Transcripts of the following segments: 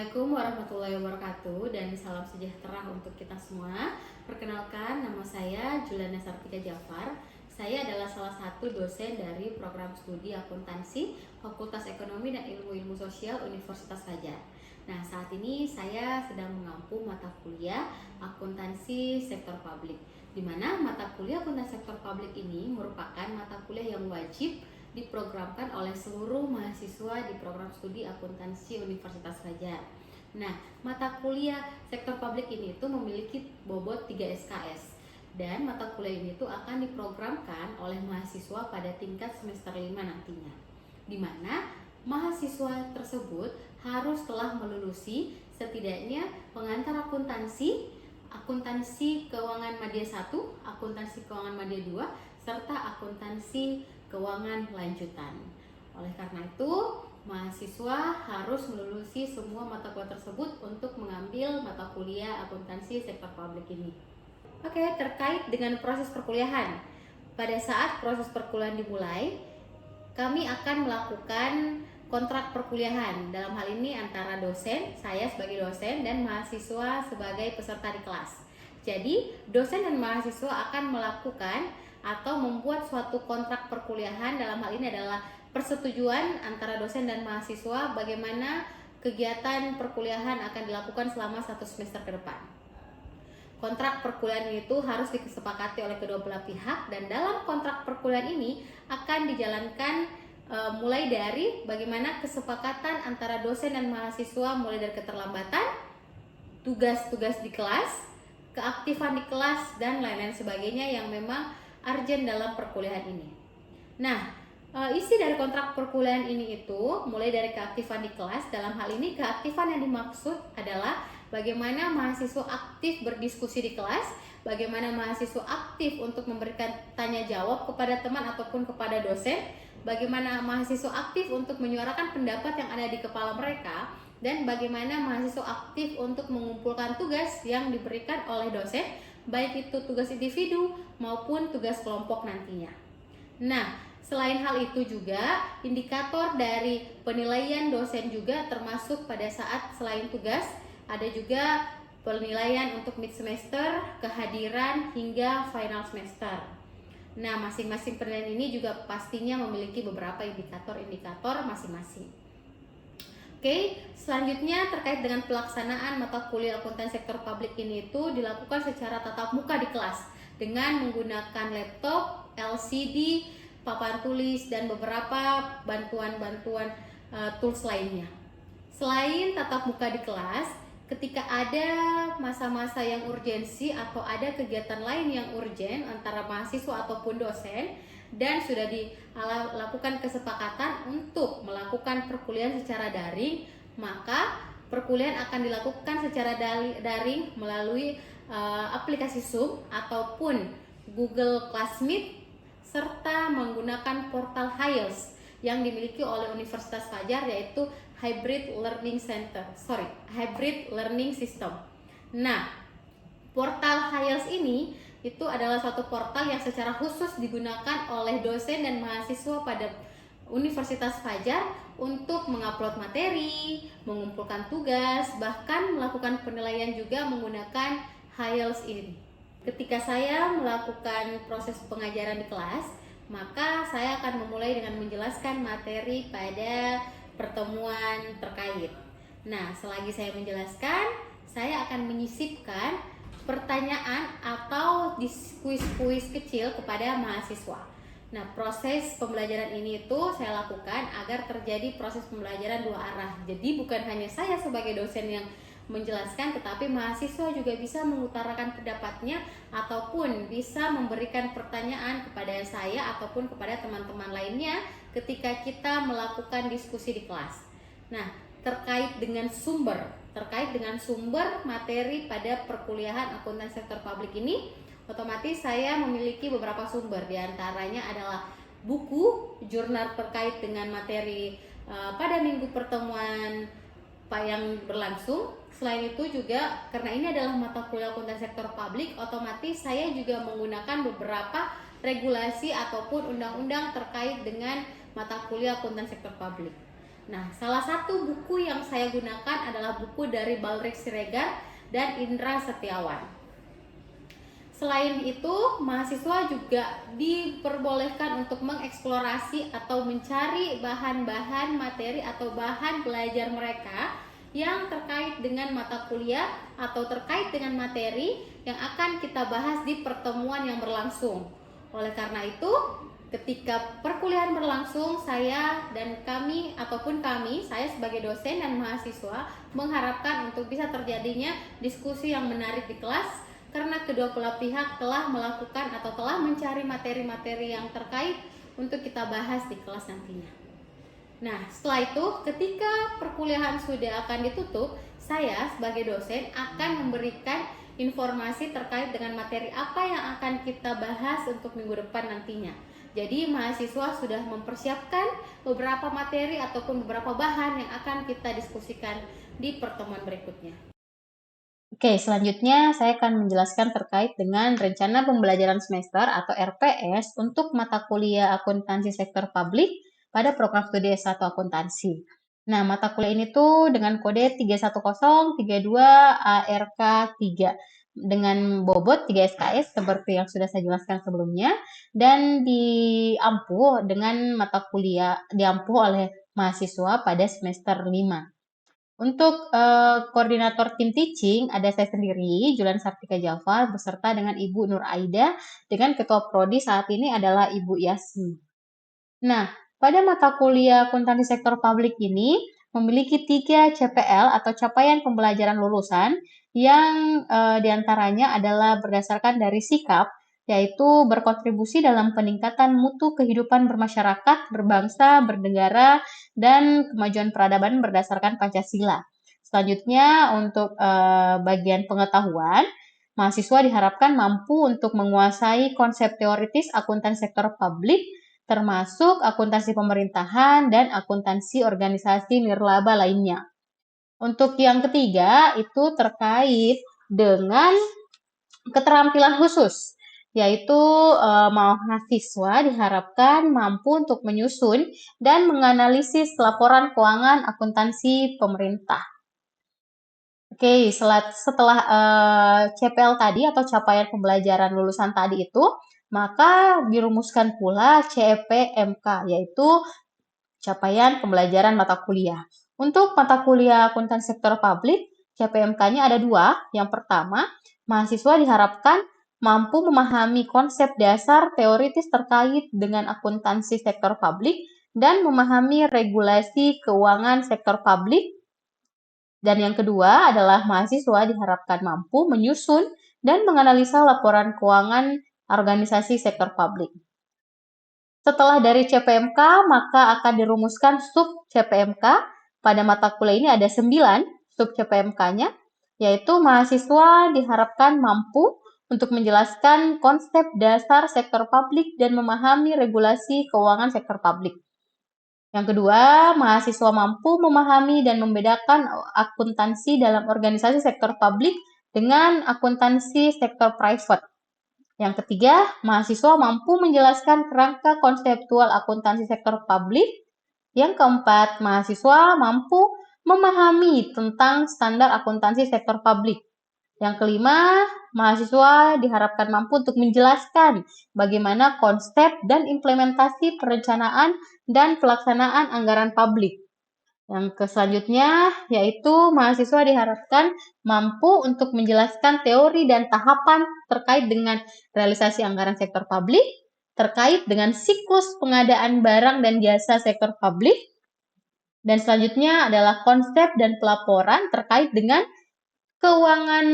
Assalamualaikum warahmatullahi wabarakatuh dan salam sejahtera untuk kita semua. Perkenalkan, nama saya Juliana Sartika Jafar. Saya adalah salah satu dosen dari program studi akuntansi Fakultas Ekonomi dan Ilmu-Ilmu Sosial Universitas Gadjah. Nah, saat ini saya sedang mengampu mata kuliah akuntansi sektor publik, di mana mata kuliah akuntansi sektor publik ini merupakan mata kuliah yang wajib diprogramkan oleh seluruh mahasiswa di program studi akuntansi Universitas Gadjah. Nah, mata kuliah sektor publik ini itu memiliki bobot 3 SKS dan mata kuliah ini itu akan diprogramkan oleh mahasiswa pada tingkat semester 5 nantinya. Di mana mahasiswa tersebut harus telah melulusi setidaknya pengantar akuntansi, akuntansi keuangan media 1, akuntansi keuangan media 2, serta akuntansi keuangan lanjutan. Oleh karena itu, mahasiswa harus melulusi semua mata kuliah tersebut untuk mengambil mata kuliah akuntansi sektor publik ini. Oke, terkait dengan proses perkuliahan. Pada saat proses perkuliahan dimulai, kami akan melakukan kontrak perkuliahan. Dalam hal ini antara dosen, saya sebagai dosen, dan mahasiswa sebagai peserta di kelas. Jadi, dosen dan mahasiswa akan melakukan atau membuat suatu kontrak perkuliahan. Dalam hal ini adalah persetujuan antara dosen dan mahasiswa bagaimana kegiatan perkuliahan akan dilakukan selama 1 semester ke depan. Kontrak perkuliahan itu harus disepakati oleh kedua belah pihak, dan dalam kontrak perkuliahan ini akan dijalankan mulai dari bagaimana kesepakatan antara dosen dan mahasiswa, mulai dari keterlambatan, tugas-tugas di kelas, keaktifan di kelas, dan lain-lain sebagainya yang memang urgent dalam perkuliahan ini. Nah, isi dari kontrak perkuliahan ini itu mulai dari keaktifan di kelas. Dalam hal ini keaktifan yang dimaksud adalah bagaimana mahasiswa aktif berdiskusi di kelas, bagaimana mahasiswa aktif untuk memberikan tanya jawab kepada teman ataupun kepada dosen, bagaimana mahasiswa aktif untuk menyuarakan pendapat yang ada di kepala mereka, dan bagaimana mahasiswa aktif untuk mengumpulkan tugas yang diberikan oleh dosen, baik itu tugas individu maupun tugas kelompok nantinya. Nah, selain hal itu juga indikator dari penilaian dosen juga termasuk pada saat selain tugas, ada juga penilaian untuk mid semester, kehadiran, hingga final semester. Nah, masing-masing penilaian ini juga pastinya memiliki beberapa indikator-indikator masing-masing. Oke, selanjutnya terkait dengan pelaksanaan mata kuliah akuntansi sektor publik ini itu dilakukan secara tatap muka di kelas dengan menggunakan laptop, LCD, papan tulis, dan beberapa bantuan-bantuan tools lainnya. Selain tatap muka di kelas, ketika ada masa-masa yang urgensi atau ada kegiatan lain yang urgen antara mahasiswa ataupun dosen, dan sudah dilakukan kesepakatan untuk melakukan perkuliahan secara daring, maka perkuliahan akan dilakukan secara daring melalui aplikasi Zoom ataupun Google Classmeet, serta menggunakan portal HIELTS yang dimiliki oleh Universitas Gadjah, yaitu Hybrid Learning System. Nah, portal HIELTS ini itu adalah suatu portal yang secara khusus digunakan oleh dosen dan mahasiswa pada Universitas Gadjah untuk mengupload materi, mengumpulkan tugas, bahkan melakukan penilaian juga menggunakan HIELTS ini. Ketika saya melakukan proses pengajaran di kelas, maka saya akan memulai dengan menjelaskan materi pada pertemuan terkait. Nah, selagi saya menjelaskan, saya akan menyisipkan pertanyaan atau kuis-kuis kecil kepada mahasiswa. Nah, proses pembelajaran ini itu saya lakukan agar terjadi proses pembelajaran dua arah. Jadi bukan hanya saya sebagai dosen yang menjelaskan, tetapi mahasiswa juga bisa mengutarakan pendapatnya ataupun bisa memberikan pertanyaan kepada saya ataupun kepada teman-teman lainnya ketika kita melakukan diskusi di kelas. Nah, terkait dengan sumber materi pada perkuliahan akuntansi sektor publik ini, otomatis saya memiliki beberapa sumber. Di antaranya adalah buku, jurnal terkait dengan materi pada minggu pertemuan yang berlangsung. Selain itu juga karena ini adalah mata kuliah akuntansi sektor publik, otomatis saya juga menggunakan beberapa regulasi ataupun undang-undang terkait dengan mata kuliah akuntansi sektor publik. Nah, salah satu buku yang saya gunakan adalah buku dari Balrik Siregar dan Indra Setiawan. Selain itu, mahasiswa juga diperbolehkan untuk mengeksplorasi atau mencari bahan-bahan materi atau bahan belajar mereka yang terkait dengan mata kuliah atau terkait dengan materi yang akan kita bahas di pertemuan yang berlangsung. Oleh karena itu, ketika perkuliahan berlangsung, saya dan kami ataupun kami, saya sebagai dosen dan mahasiswa mengharapkan untuk bisa terjadinya diskusi yang menarik di kelas karena kedua belah pihak telah melakukan atau telah mencari materi-materi yang terkait untuk kita bahas di kelas nantinya. Nah, setelah itu ketika perkuliahan sudah akan ditutup, saya sebagai dosen akan memberikan informasi terkait dengan materi apa yang akan kita bahas untuk minggu depan nantinya. Jadi mahasiswa sudah mempersiapkan beberapa materi ataupun beberapa bahan yang akan kita diskusikan di pertemuan berikutnya. Oke, selanjutnya saya akan menjelaskan terkait dengan rencana pembelajaran semester atau RPS untuk mata kuliah akuntansi sektor publik pada program studi S1 akuntansi. Nah, mata kuliah ini tuh dengan kode 31032 ARK3 dengan bobot 3 SKS seperti yang sudah saya jelaskan sebelumnya dan diampuh dengan mata kuliah diampuh oleh mahasiswa pada semester 5. Untuk koordinator tim teaching ada saya sendiri, Julan Sartika Jafar, beserta dengan Ibu Nur Aida, dengan Ketua Prodi saat ini adalah Ibu Yasmi. Nah, pada mata kuliah akuntansi sektor publik ini memiliki 3 CPL atau capaian pembelajaran lulusan yang diantaranya adalah berdasarkan dari sikap, yaitu berkontribusi dalam peningkatan mutu kehidupan bermasyarakat, berbangsa, bernegara, dan kemajuan peradaban berdasarkan Pancasila. Selanjutnya, untuk bagian pengetahuan, mahasiswa diharapkan mampu untuk menguasai konsep teoritis akuntansi sektor publik, termasuk akuntansi pemerintahan dan akuntansi organisasi nirlaba lainnya. Untuk yang ketiga, itu terkait dengan keterampilan khusus, yaitu mahasiswa diharapkan mampu untuk menyusun dan menganalisis laporan keuangan akuntansi pemerintah. Oke, setelah CPL tadi atau capaian pembelajaran lulusan tadi itu, maka dirumuskan pula CPMK, yaitu capaian pembelajaran mata kuliah. Untuk mata kuliah akuntansi sektor publik, CPMK-nya ada 2. Yang pertama, mahasiswa diharapkan mampu memahami konsep dasar teoritis terkait dengan akuntansi sektor publik dan memahami regulasi keuangan sektor publik. Dan yang kedua adalah mahasiswa diharapkan mampu menyusun dan menganalisa laporan keuangan organisasi sektor publik. Setelah dari CPMK, maka akan dirumuskan sub CPMK. Pada mata kuliah ini ada 9 sub CPMK-nya, yaitu mahasiswa diharapkan mampu untuk menjelaskan konsep dasar sektor publik dan memahami regulasi keuangan sektor publik. Yang kedua, mahasiswa mampu memahami dan membedakan akuntansi dalam organisasi sektor publik dengan akuntansi sektor private. Yang ketiga, mahasiswa mampu menjelaskan kerangka konseptual akuntansi sektor publik. Yang keempat, mahasiswa mampu memahami tentang standar akuntansi sektor publik. Yang kelima, mahasiswa diharapkan mampu untuk menjelaskan bagaimana konsep dan implementasi perencanaan dan pelaksanaan anggaran publik. Yang selanjutnya yaitu mahasiswa diharapkan mampu untuk menjelaskan teori dan tahapan terkait dengan realisasi anggaran sektor publik, terkait dengan siklus pengadaan barang dan jasa sektor publik, dan selanjutnya adalah konsep dan pelaporan terkait dengan keuangan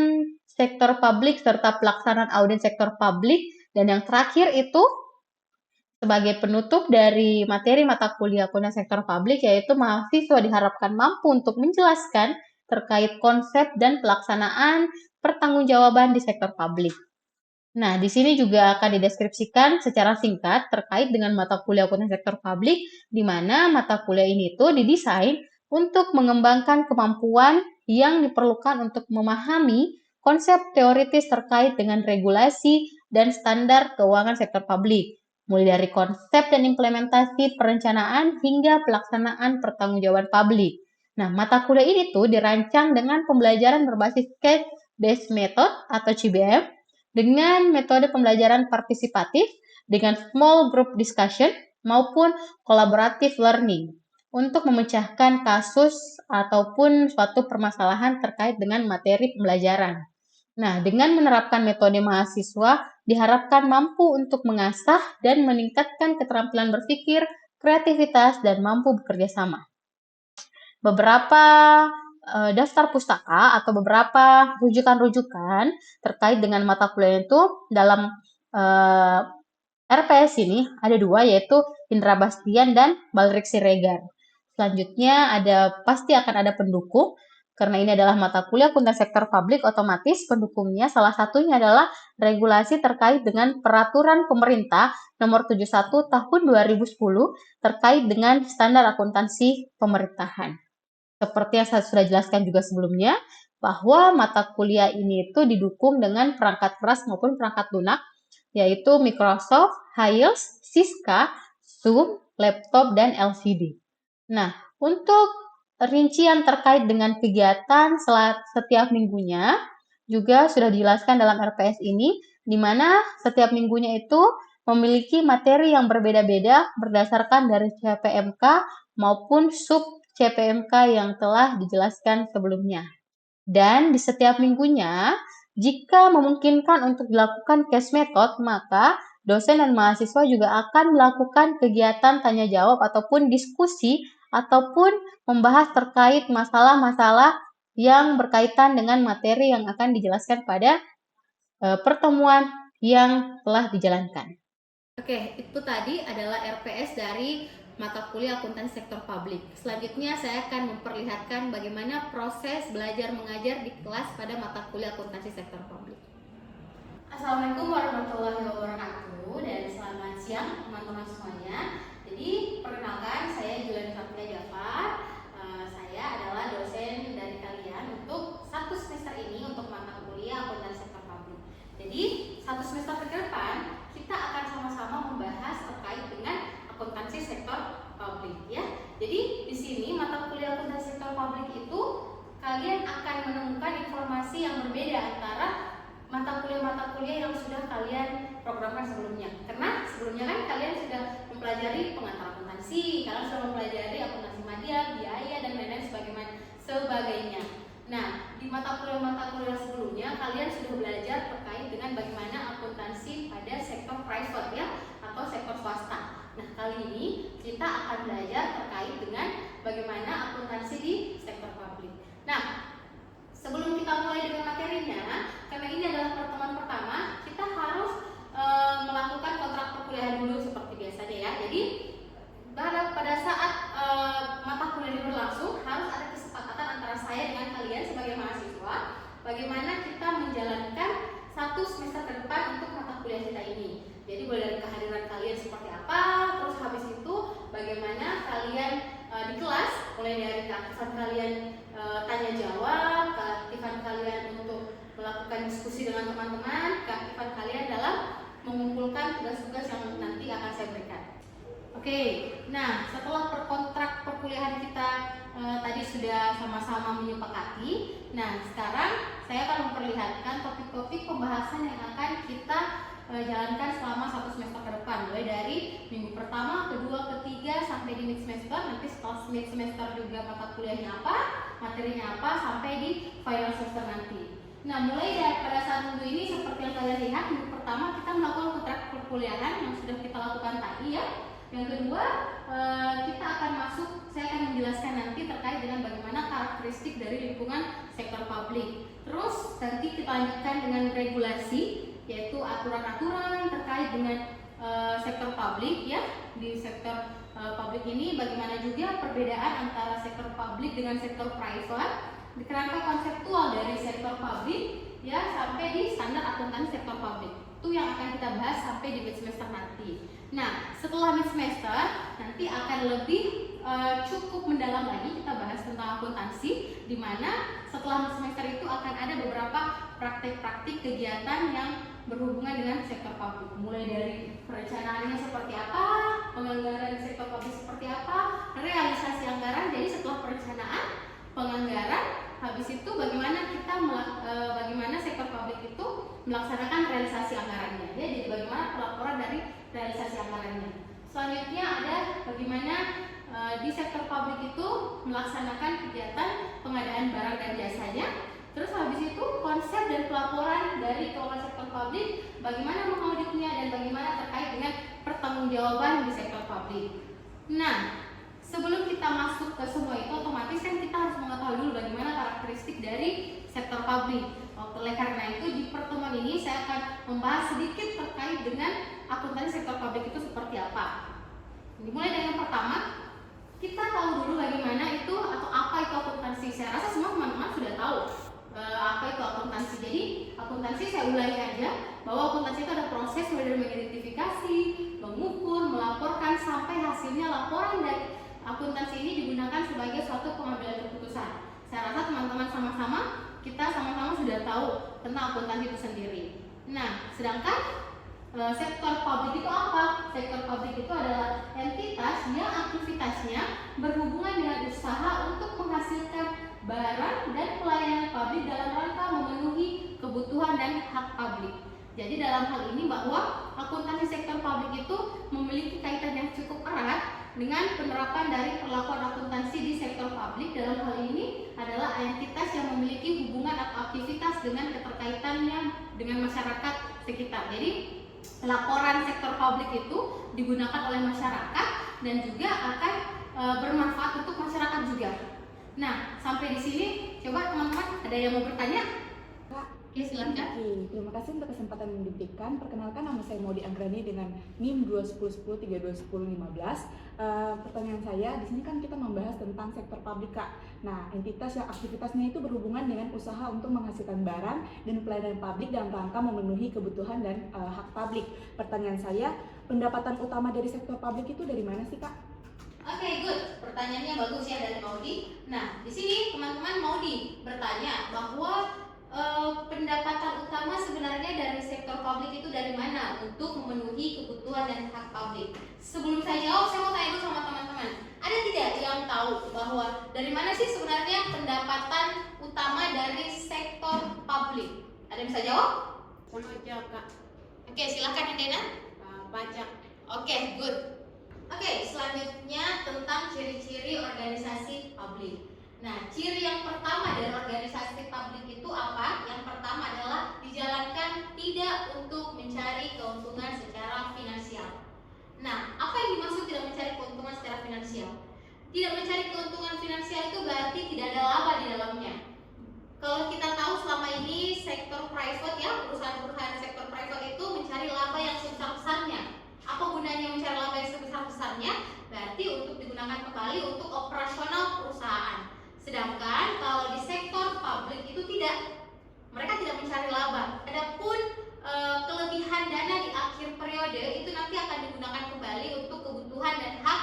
sektor publik serta pelaksanaan audit sektor publik, dan yang terakhir itu sebagai penutup dari materi mata kuliah akuntansi sektor publik, yaitu mahasiswa diharapkan mampu untuk menjelaskan terkait konsep dan pelaksanaan pertanggungjawaban di sektor publik. Nah, di sini juga akan dideskripsikan secara singkat terkait dengan mata kuliah akuntansi sektor publik, di mana mata kuliah ini tuh didesain untuk mengembangkan kemampuan yang diperlukan untuk memahami konsep teoritis terkait dengan regulasi dan standar keuangan sektor publik, mulai dari konsep dan implementasi perencanaan hingga pelaksanaan pertanggungjawaban publik. Nah, mata kuliah ini tuh dirancang dengan pembelajaran berbasis case-based method atau CBM, dengan metode pembelajaran partisipatif, dengan small group discussion, maupun collaborative learning untuk memecahkan kasus ataupun suatu permasalahan terkait dengan materi pembelajaran. Nah, dengan menerapkan metode mahasiswa, diharapkan mampu untuk mengasah dan meningkatkan keterampilan berpikir, kreativitas, dan mampu bekerja sama. Beberapa daftar pustaka atau beberapa rujukan-rujukan terkait dengan mata kuliah itu dalam RPS ini ada dua, yaitu Indra Bastian dan Balrik Siregar. Selanjutnya pasti akan ada pendukung. Karena ini adalah mata kuliah akuntan sektor publik, otomatis pendukungnya salah satunya adalah regulasi terkait dengan peraturan pemerintah nomor 71 tahun 2010 terkait dengan standar akuntansi pemerintahan. Seperti yang saya sudah jelaskan juga sebelumnya, bahwa mata kuliah ini itu didukung dengan perangkat keras maupun perangkat lunak, yaitu Microsoft, HIELTS, Siska, Zoom, laptop, dan LCD. Nah, untuk rincian terkait dengan kegiatan setiap minggunya juga sudah dijelaskan dalam RPS ini, di mana setiap minggunya itu memiliki materi yang berbeda-beda berdasarkan dari CPMK maupun sub CPMK yang telah dijelaskan sebelumnya. Dan di setiap minggunya, jika memungkinkan untuk dilakukan case method, maka dosen dan mahasiswa juga akan melakukan kegiatan tanya jawab ataupun diskusi ataupun membahas terkait masalah-masalah yang berkaitan dengan materi yang akan dijelaskan pada pertemuan yang telah dijalankan. Oke, itu tadi adalah RPS dari mata kuliah akuntansi sektor publik. Selanjutnya saya akan memperlihatkan bagaimana proses belajar mengajar di kelas pada mata kuliah akuntansi sektor publik. Assalamualaikum warahmatullahi wabarakatuh dan selamat siang teman-teman semuanya. Jadi perkenalkan, saya Juliana Sartika Jafar. Saya adalah dosen dari kalian untuk satu semester ini untuk mata kuliah akuntansi sektor publik. Jadi satu semester ke depan kita akan sama-sama membahas terkait dengan akuntansi sektor publik ya. Jadi di sini mata kuliah akuntansi sektor publik itu kalian akan menemukan informasi yang berbeda antara mata kuliah yang sudah kalian programkan sebelumnya. Karena sebelumnya kan kalian sudah mempelajari pengantar akuntansi, kalian sudah mempelajari akuntansi media, biaya dan lain-lain sebagainya. Nah, di mata kuliah sebelumnya kalian sudah belajar terkait dengan bagaimana akuntansi pada sektor private ya atau sektor swasta. Nah, kali ini kita akan belajar terkait dengan bagaimana akuntansi di sektor publik. Nah, sebelum kita mulai dengan materinya, karena ini adalah pertemuan pertama, kita harus melakukan kontrak perkuliahan dulu seperti biasanya ya. Jadi pada saat mata kuliah ini berlangsung harus ada kesepakatan antara saya dengan kalian sebagai mahasiswa bagaimana kita menjalankan satu semester ke depan untuk mata kuliah kita ini. Jadi mulai dari kehadiran kalian seperti apa, terus habis itu bagaimana kalian di kelas, mulai dari keaktifan kalian tanya jawab, keaktifan kalian untuk melakukan diskusi dengan teman-teman, keaktifan kalian dalam mengumpulkan tugas-tugas yang nanti akan saya berikan. Oke, nah setelah perkontrak perkuliahan kita tadi sudah sama-sama menyepakati, nah sekarang saya akan memperlihatkan topik-topik pembahasan yang akan kita jalankan selama satu semester ke depan, mulai dari minggu pertama, kedua, ketiga sampai di mid semester. Nanti setelah mid semester juga mata kuliahnya apa, materinya apa, sampai di final semester nanti. Nah, mulai dari pada saat minggu ini seperti yang kalian lihat, minggu pertama kita melakukan kontrak perkuliahan yang sudah kita lakukan tadi ya. Yang kedua, kita akan masuk, saya akan menjelaskan nanti terkait dengan bagaimana karakteristik dari lingkungan sektor publik. Terus nanti kita lanjutkan dengan regulasi, yaitu aturan-aturan terkait dengan sektor publik ya. Di sektor publik ini bagaimana juga perbedaan antara sektor publik dengan sektor private, di kerangka konseptual dari sektor publik ya sampai di standar akuntansi sektor publik. Itu yang akan kita bahas sampai di mid semester nanti. Nah, setelah mid semester nanti akan lebih cukup mendalam lagi kita bahas tentang akuntansi, di mana setelah mid semester itu akan ada beberapa praktik-praktik kegiatan yang berhubungan dengan sektor publik, mulai dari perencanaannya seperti apa, penganggaran sektor publik seperti apa, realisasi anggaran. Jadi setelah perencanaan, penganggaran, habis itu bagaimana sektor publik itu melaksanakan realisasi anggarannya. Jadi bagaimana pelaporan dari realisasi anggarannya. Selanjutnya ada bagaimana di sektor publik itu melaksanakan kegiatan pengadaan barang dan jasanya. Terus habis itu konsep dan pelaporan dari keuangan sektor publik, bagaimana mengauditnya dan bagaimana terkait dengan pertanggungjawaban di sektor publik. Nah, sebelum kita masuk ke semua itu, otomatis kan kita harus mengetahui dulu bagaimana karakteristik dari sektor publik. Oleh karena itu di pertemuan ini saya akan membahas sedikit terkait dengan akuntansi sektor publik itu seperti apa. Dimulai dari yang pertama, kita tahu dulu bagaimana itu atau apa itu akuntansi. Saya rasa semua teman-teman sudah tahu apa itu akuntansi. Jadi akuntansi saya ulangi aja bahwa akuntansi itu ada proses mulai dari mengidentifikasi, mengukur, melaporkan sampai hasilnya laporan dari akuntansi ini digunakan sebagai suatu pengambilan keputusan. Saya rasa teman-teman kita sama-sama sudah tahu tentang akuntansi itu sendiri. Nah, sedangkan sektor publik itu apa? Sektor publik itu adalah entitas yang aktivitasnya berhubungan dengan usaha untuk menghasilkan barang dan pelayanan publik dalam rangka memenuhi kebutuhan dan hak publik. Jadi dalam hal ini bahwa akuntansi sektor publik itu memiliki kaitan yang cukup erat dengan penerapan dari perlakuan akuntansi di sektor publik. Dalam hal ini adalah entitas yang memiliki hubungan atau aktivitas dengan keterkaitannya dengan masyarakat sekitar. Jadi laporan sektor publik itu digunakan oleh masyarakat dan juga akan bermanfaat untuk masyarakat juga. Nah, sampai di sini coba teman-teman ada yang mau bertanya? Oke, silakan. Oke, terima kasih untuk kesempatan yang diberikan. Perkenalkan, nama saya Maudi Anggrani dengan NIM 21010321015. Pertanyaan saya, di sini kan kita membahas tentang sektor publik, Kak. Nah, entitas yang aktivitasnya itu berhubungan dengan usaha untuk menghasilkan barang dan pelayanan publik dalam rangka memenuhi kebutuhan dan hak publik. Pertanyaan saya, pendapatan utama dari sektor publik itu dari mana sih, Kak? Oke, good. Pertanyaannya bagus ya dari Maudi. Nah, di sini teman-teman Maudi bertanya bahwa pendapatan utama sebenarnya dari sektor publik itu dari mana untuk memenuhi kebutuhan dan hak publik. Sebelum saya jawab, saya mau tanya dulu sama teman-teman. Ada tidak yang tahu bahwa dari mana sih sebenarnya pendapatan utama dari sektor publik? Ada yang bisa jawab? Sama jawab, Kak. Oke, silakan Indena. Pajak. Oke, good. Oke, selanjutnya tentang ciri-ciri organisasi publik. Nah, ciri yang pertama dari organisasi publik itu apa? Yang pertama adalah dijalankan tidak untuk mencari keuntungan secara finansial. Nah, apa yang dimaksud tidak mencari keuntungan secara finansial? Tidak mencari keuntungan finansial itu berarti tidak ada laba di dalamnya. Kalau kita tahu selama ini sektor private ya, perusahaan-perusahaan sektor private itu mencari laba yang sebesar-besarnya. Apa gunanya mencari laba yang sebesar-besarnya? Berarti untuk digunakan kembali untuk operasional perusahaan. Sedangkan kalau di sektor publik itu tidak, mereka tidak mencari laba. Adapun kelebihan dana di akhir periode itu nanti akan digunakan kembali untuk kebutuhan dan hak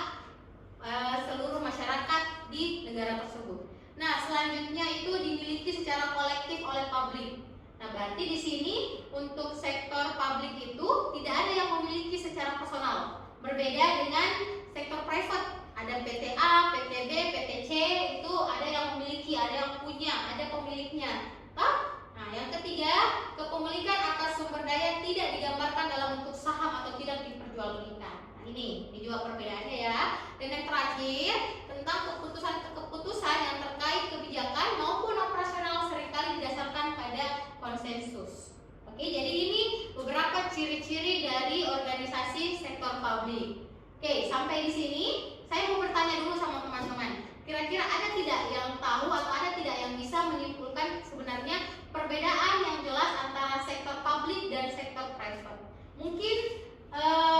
seluruh masyarakat di negara tersebut. Nah, selanjutnya itu dimiliki secara kolektif oleh publik. Nah, berarti di sini untuk sektor publik itu tidak ada yang memiliki secara personal. Berbeda dengan sektor private. Ada PTA, PTB, PTC, itu ada yang memiliki, ada yang punya, ada pemiliknya. Nah, yang ketiga, kepemilikan atas sumber daya tidak digambarkan dalam bentuk saham atau tidak diperjualbelikan. Nah, ini juga perbedaannya ya. Dan yang terakhir, tentang keputusan-keputusan yang terkait kebijakan maupun operasional seringkali didasarkan pada konsensus. Oke, jadi ini beberapa ciri-ciri dari organisasi sektor publik. Oke, sampai di sini saya mau bertanya dulu sama teman-teman. Kira-kira ada tidak yang tahu atau ada tidak yang bisa menyimpulkan sebenarnya perbedaan yang jelas antara sektor publik dan sektor private? Mungkin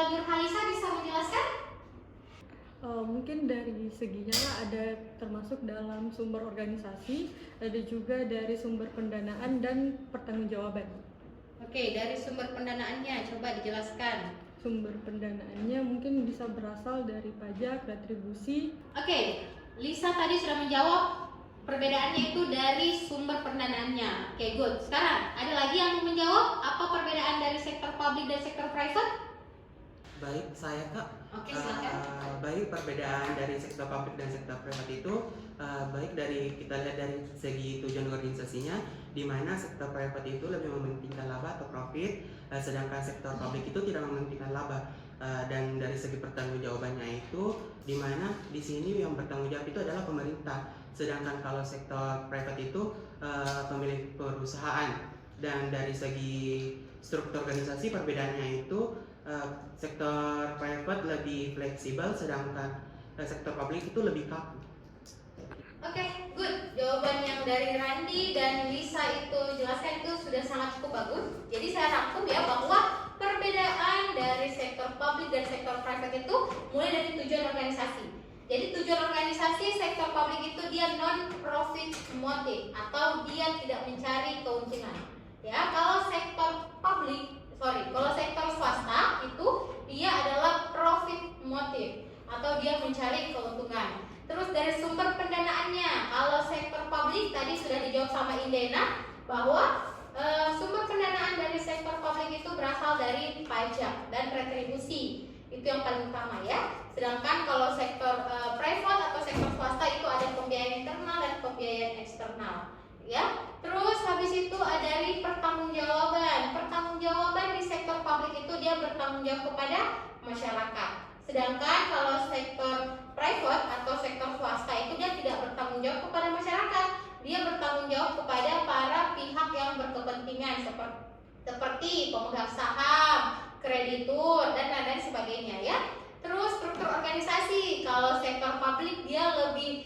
Nurhalisa bisa menjelaskan? Mungkin dari seginya lah, ada termasuk dalam sumber organisasi, ada juga dari sumber pendanaan dan pertanggungjawaban. Oke, dari sumber pendanaannya coba dijelaskan. Sumber pendanaannya mungkin bisa berasal dari pajak, retribusi. Oke, Lisa tadi sudah menjawab Perbedaannya itu dari sumber pendanaannya. Oke, good. Sekarang ada lagi yang mau menjawab apa perbedaan dari sektor publik dan sektor private? Baik, saya Kak. Oke, silakan. Baik, perbedaan dari sektor publik dan sektor privat itu baik dari kita lihat dari segi tujuan organisasinya, di mana sektor privat itu lebih mementingkan laba atau profit, sedangkan sektor publik itu tidak mementingkan laba. Dan dari segi pertanggungjawabannya itu, di mana di sini yang bertanggung jawab itu adalah pemerintah, sedangkan kalau sektor privat itu pemilik perusahaan. Dan dari segi struktur organisasi perbedaannya itu sektor private lebih fleksibel, sedangkan sektor publik itu lebih kaku. Oke, good. Jawaban yang dari Randi dan Lisa itu jelaskan itu sudah sangat cukup bagus. Jadi saya rangkum ya bahwa perbedaan dari sektor publik dan sektor private itu mulai dari tujuan organisasi. Jadi tujuan organisasi sektor publik itu dia non profit motive atau dia tidak mencari keuntungan. Ya, kalau sektor swasta itu dia adalah profit motive atau dia mencari keuntungan. Terus dari sumber pendanaannya, kalau sektor publik tadi sudah dijawab sama Indena bahwa sumber pendanaan dari sektor publik itu berasal dari pajak dan retribusi. Itu yang paling utama ya. Sedangkan kalau sektor private atau sektor swasta itu ada pembiayaan internal dan pembiayaan eksternal. Ya, terus habis itu ada dari pertanggungjawaban. Pertanggungjawaban di sektor publik itu dia bertanggung jawab kepada masyarakat. Sedangkan kalau sektor private atau sektor swasta itu dia tidak bertanggung jawab kepada masyarakat. Dia bertanggung jawab kepada para pihak yang berkepentingan seperti pemegang saham, kreditur dan lain-lain sebagainya ya. Terus struktur organisasi, kalau sektor publik dia lebih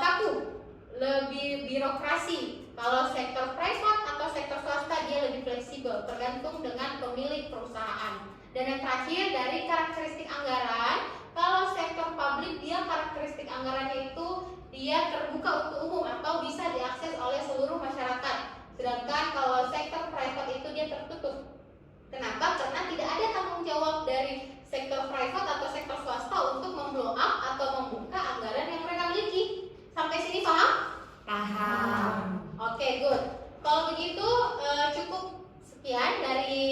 kaku, lebih birokrasi. Kalau sektor private atau sektor swasta dia lebih fleksibel, tergantung dengan pemilik perusahaan. Dan yang terakhir dari karakteristik anggaran, kalau sektor publik dia karakteristik anggarannya itu dia terbuka untuk umum atau bisa diakses oleh seluruh masyarakat. Sedangkan kalau sektor private itu dia tertutup. Kenapa? Karena tidak ada tanggung jawab dari sektor private atau sektor swasta untuk memblow up atau membuka anggaran yang mereka miliki. Sampai sini paham? Paham. Oke, good. Kalau begitu cukup sekian dari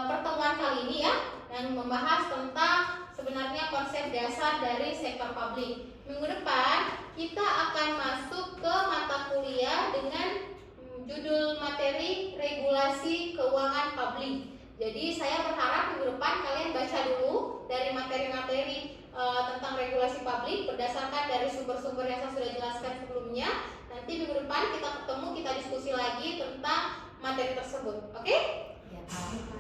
pertemuan kali ini ya, yang membahas tentang sebenarnya konsep dasar dari sektor publik. Minggu depan kita akan masuk ke mata kuliah dengan judul materi regulasi keuangan publik. Jadi saya berharap minggu depan kalian baca dulu dari materi-materi tentang regulasi publik berdasarkan dari sumber-sumber yang saya sudah jelaskan sebelumnya. Nanti minggu depan kita ketemu, kita diskusi lagi tentang materi tersebut. Oke?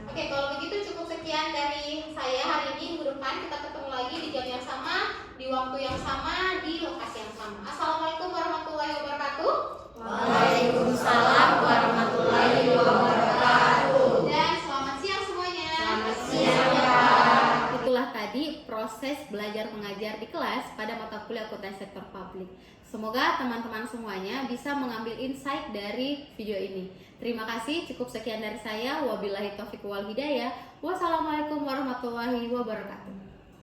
Oke, kalau begitu cukup sekian dari saya hari ini. Minggu depan kita ketemu lagi di jam yang sama, di waktu yang sama, di lokasi yang sama. Assalamualaikum warahmatullahi wabarakatuh. Waalaikumsalam warahmatullahi wabarakatuh. Dan selamat siang semuanya. Selamat siang. Itulah tadi proses belajar mengajar di kelas pada mata kuliah akuntansi sektor publik. Semoga teman-teman semuanya bisa mengambil insight dari video ini. Terima kasih, cukup sekian dari saya. Wabillahi taufiq wal hidayah. Wassalamualaikum warahmatullahi wabarakatuh.